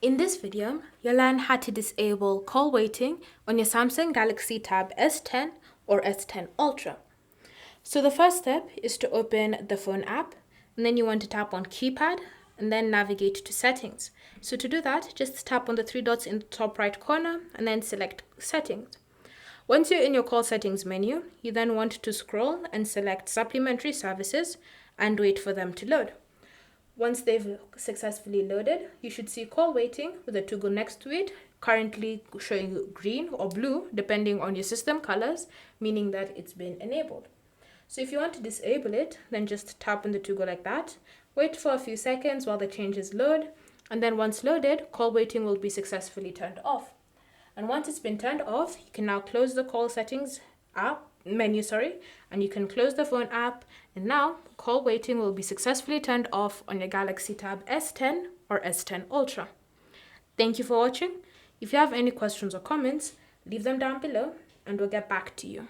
In this video, you'll learn how to disable call waiting on your Samsung Galaxy Tab S10 or S10 Ultra. So the first step is to open the phone app, and then you want to tap on keypad and then navigate to settings. So to do that, just tap on the three dots in the top right corner and then select settings. Once you're in your call settings menu, you then want to scroll and select Supplementary Services and wait for them to load. Once they've successfully loaded, you should see call waiting with a toggle next to it, currently showing you green or blue depending on your system colors, meaning that it's been enabled. So if you want to disable it, then just tap on the toggle like that, wait for a few seconds while the changes load, and then once loaded, call waiting will be successfully turned off. And once it's been turned off, you can now close the call settings menu, and you can close the phone app, and now call waiting will be successfully turned off on your Galaxy Tab S10 or S10 Ultra. Thank you for watching. If you have any questions or comments, leave them down below and we'll get back to you.